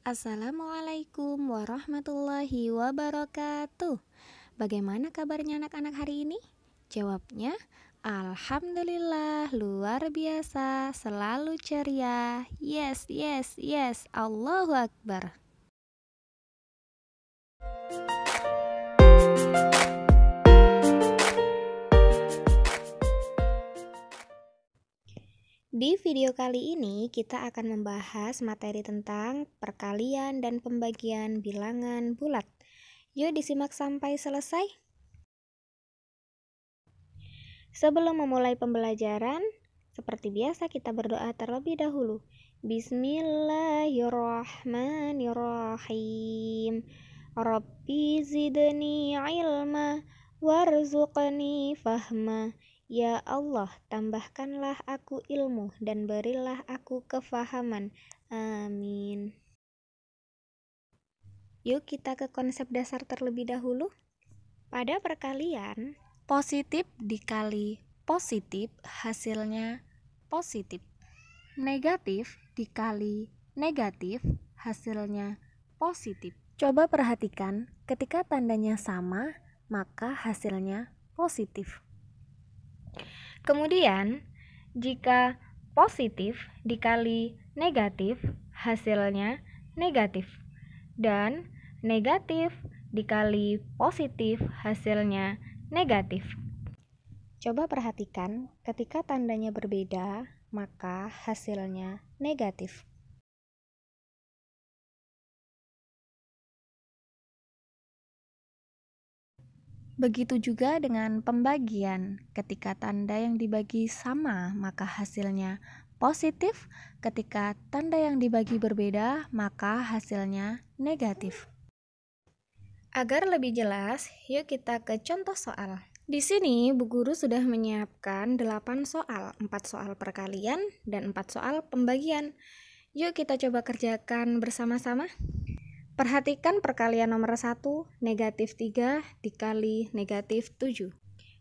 Assalamualaikum warahmatullahi wabarakatuh. Bagaimana kabarnya anak-anak hari ini? Jawabnya, Alhamdulillah, luar biasa, selalu ceria. Yes, yes, yes, Allahu Akbar. Di video kali ini kita akan membahas materi tentang perkalian dan pembagian bilangan bulat. Yuk disimak sampai selesai. Sebelum memulai pembelajaran, seperti biasa kita berdoa terlebih dahulu. Bismillahirrahmanirrahim. Rabbi zidni ilma warzuqni fahma. Ya Allah, tambahkanlah aku ilmu dan berilah aku kefahaman. Amin. Yuk kita ke konsep dasar terlebih dahulu. Pada perkalian, positif dikali positif hasilnya positif. Negatif dikali negatif hasilnya positif. Coba perhatikan, ketika tandanya sama, maka hasilnya positif. Kemudian, jika positif dikali negatif, hasilnya negatif. Dan negatif dikali positif, hasilnya negatif. Coba perhatikan, ketika tandanya berbeda, maka hasilnya negatif. Begitu juga dengan pembagian. Ketika tanda yang dibagi sama, maka hasilnya positif. Ketika tanda yang dibagi berbeda, maka hasilnya negatif. Agar lebih jelas, yuk kita ke contoh soal. Di sini, Bu Guru sudah menyiapkan 8 soal, 4 soal perkalian dan 4 soal pembagian. Yuk kita coba kerjakan bersama-sama. Perhatikan perkalian nomor 1, negatif 3 dikali negatif 7.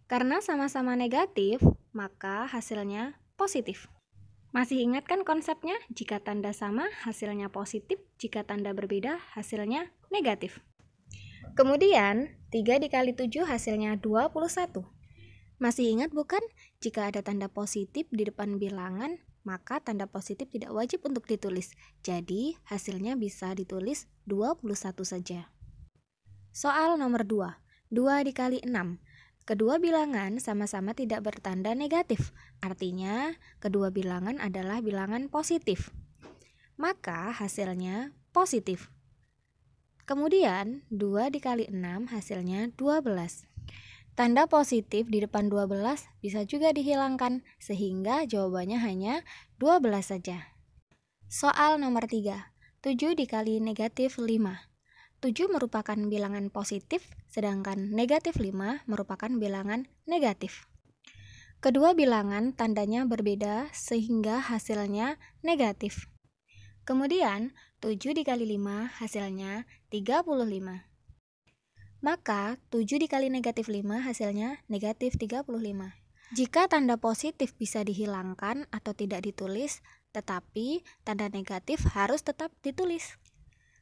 Karena sama-sama negatif, maka hasilnya positif. Masih ingat kan konsepnya? Jika tanda sama, hasilnya positif. Jika tanda berbeda, hasilnya negatif. Kemudian, 3 dikali 7 hasilnya 21. Masih ingat bukan? Jika ada tanda positif di depan bilangan, maka tanda positif tidak wajib untuk ditulis. Jadi, hasilnya bisa ditulis 21 saja. Soal nomor 2. 2 dikali 6. Kedua bilangan sama-sama tidak bertanda negatif. Artinya, kedua bilangan adalah bilangan positif. Maka, hasilnya positif. Kemudian, 2 dikali 6 hasilnya 12. Tanda positif di depan 12 bisa juga dihilangkan, sehingga jawabannya hanya 12 saja. Soal nomor 3. 7 dikali negatif 5. 7 merupakan bilangan positif, sedangkan negatif 5 merupakan bilangan negatif. Kedua bilangan tandanya berbeda, sehingga hasilnya negatif. Kemudian, 7 dikali 5 hasilnya 35. Maka, 7 dikali negatif 5 hasilnya negatif 35. Jika tanda positif bisa dihilangkan atau tidak ditulis, tetapi tanda negatif harus tetap ditulis.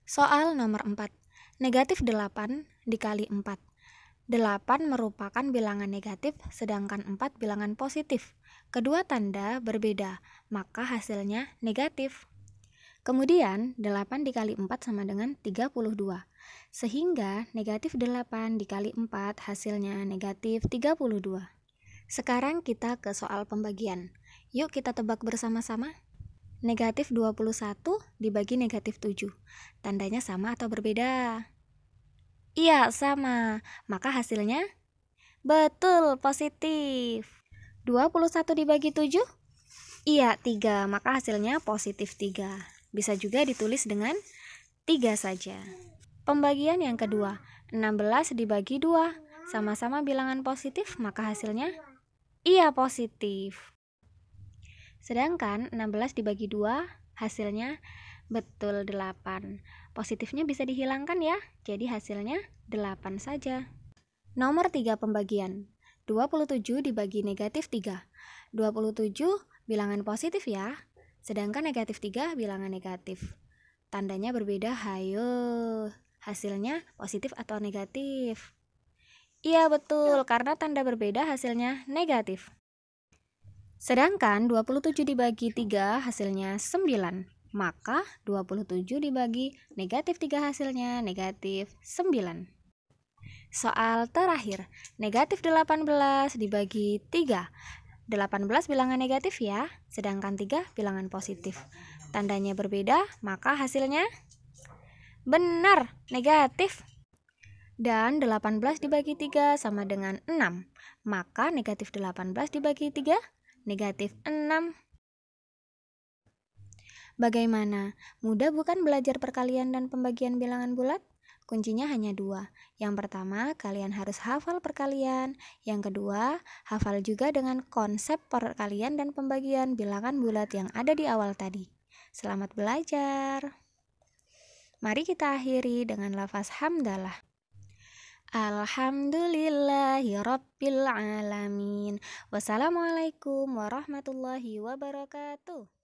Soal nomor 4. Negatif 8 dikali 4. 8 merupakan bilangan negatif, sedangkan 4 bilangan positif. Kedua tanda berbeda, maka hasilnya negatif. Kemudian, 8 dikali 4 sama dengan 32. Sehingga negatif 8 dikali 4 hasilnya negatif 32. Sekarang kita ke soal pembagian. Yuk kita tebak bersama-sama. Negatif 21 dibagi negatif 7. Tandanya sama atau berbeda? Iya, sama. Maka hasilnya? Betul, positif. 21 dibagi 7? Iya, 3. Maka hasilnya positif 3. Bisa juga ditulis dengan 3 saja. Pembagian yang kedua, 16 dibagi 2. Sama-sama bilangan positif, maka hasilnya? Iya, positif. Sedangkan 16 dibagi 2, hasilnya betul 8. Positifnya bisa dihilangkan ya, jadi hasilnya 8 saja. Nomor 3 pembagian, 27 dibagi negatif 3. 27 bilangan positif ya, sedangkan negatif 3 bilangan negatif. Tandanya berbeda, hayo. Hasilnya positif atau negatif? Iya betul, karena tanda berbeda hasilnya negatif. Sedangkan 27 dibagi 3 hasilnya 9. Maka 27 dibagi negatif 3 hasilnya negatif 9. Soal terakhir, negatif 18 dibagi 3. 18 bilangan negatif ya, sedangkan 3 bilangan positif. Tandanya berbeda, maka hasilnya benar, negatif. Dan 18 dibagi 3 sama dengan 6. Maka negatif 18 dibagi 3, negatif 6. Bagaimana? Mudah bukan belajar perkalian dan pembagian bilangan bulat? Kuncinya hanya 2. Yang pertama, kalian harus hafal perkalian. Yang kedua, hafal juga dengan konsep perkalian dan pembagian bilangan bulat yang ada di awal tadi. Selamat belajar. Mari kita akhiri dengan lafaz hamdalah. Alhamdulillahirabbil alamin. Wassalamualaikum warahmatullahi wabarakatuh.